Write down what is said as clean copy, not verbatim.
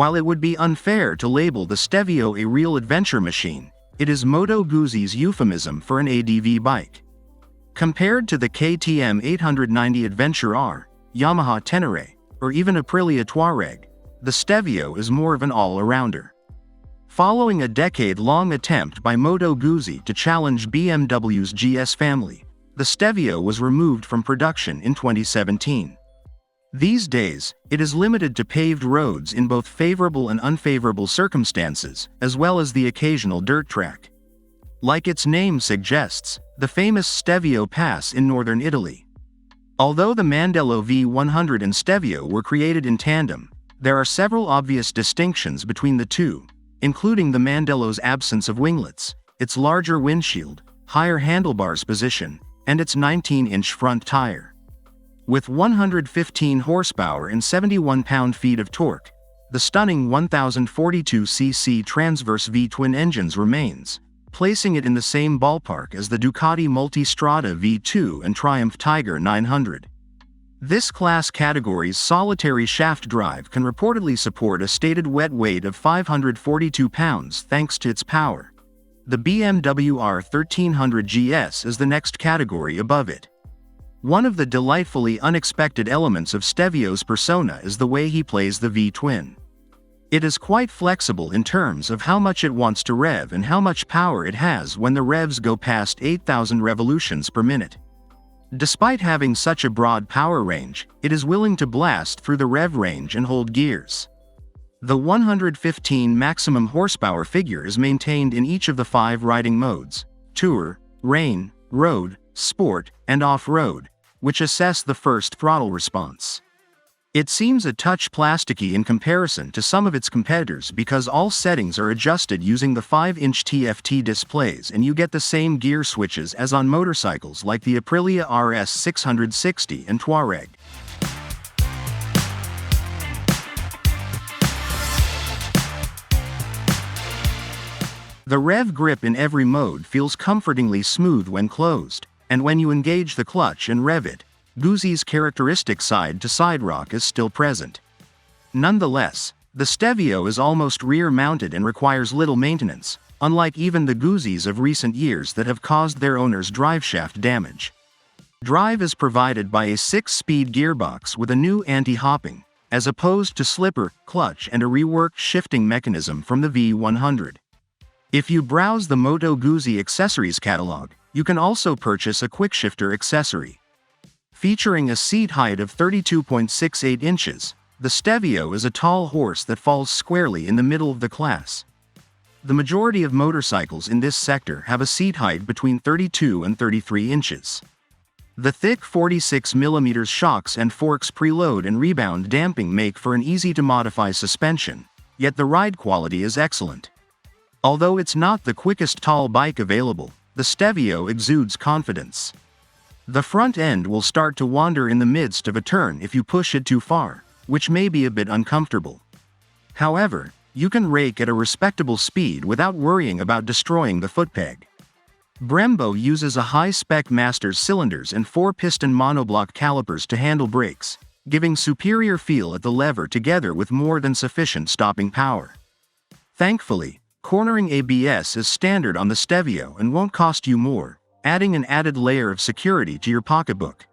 While it would be unfair to label the Stelvio a real adventure machine, it is Moto Guzzi's euphemism for an ADV bike. Compared to the KTM 890 Adventure R, Yamaha Tenere, or even Aprilia Tuareg, the Stelvio is more of an all-arounder. Following a decade-long attempt by Moto Guzzi to challenge BMW's GS family, the Stelvio was removed from production in 2017. These days, it is limited to paved roads in both favorable and unfavorable circumstances, as well as the occasional dirt track. Like its name suggests, the famous Stelvio Pass in northern Italy. Although the Mandello V100 and Stelvio were created in tandem, there are several obvious distinctions between the two, including the Mandello's absence of winglets, its larger windshield, higher handlebars position, and its 19-inch front tire. With 115 horsepower and 71 pound-feet of torque, the stunning 1042cc transverse V-twin engines remains, placing it in the same ballpark as the Ducati Multistrada V2 and Triumph Tiger 900. This class category's solitary shaft drive can reportedly support a stated wet weight of 542 pounds thanks to its power. The BMW R1300 GS is the next category above it. One of the delightfully unexpected elements of Stelvio's persona is the way he plays the V-twin. It is quite flexible in terms of how much it wants to rev and how much power it has when the revs go past 8,000 revolutions per minute. Despite having such a broad power range, it is willing to blast through the rev range and hold gears. The 115 maximum horsepower figure is maintained in each of the 5 riding modes: Tour, Rain, Road, Sport, and Off-Road, which assess the first throttle response. It seems a touch plasticky in comparison to some of its competitors because all settings are adjusted using the 5-inch TFT displays and you get the same gear switches as on motorcycles like the Aprilia RS 660 and Tuareg. The rev grip in every mode feels comfortingly smooth when closed, and when you engage the clutch and rev it, Guzzi's characteristic side-to-side rock is still present. Nonetheless, the Stelvio is almost rear-mounted and requires little maintenance, unlike even the Guzzis of recent years that have caused their owners driveshaft damage. Drive is provided by a 6-speed gearbox with a new anti-hopping, as opposed to slipper, clutch and a reworked shifting mechanism from the V100. If you browse the Moto Guzzi accessories catalog, you can also purchase a quickshifter accessory. Featuring a seat height of 32.68 inches, the Stelvio is a tall horse that falls squarely in the middle of the class. The majority of motorcycles in this sector have a seat height between 32 and 33 inches. The thick 46mm shocks and forks preload and rebound damping make for an easy-to-modify suspension, yet the ride quality is excellent. Although it's not the quickest tall bike available, the Stelvio exudes confidence. The front end will start to wander in the midst of a turn if you push it too far, which may be a bit uncomfortable. However, you can rake at a respectable speed without worrying about destroying the footpeg. Brembo uses a high-spec Masters cylinders and 4-piston monoblock calipers to handle brakes, giving superior feel at the lever together with more than sufficient stopping power. Thankfully, cornering ABS is standard on the Stelvio and won't cost you more, adding an added layer of security to your pocketbook.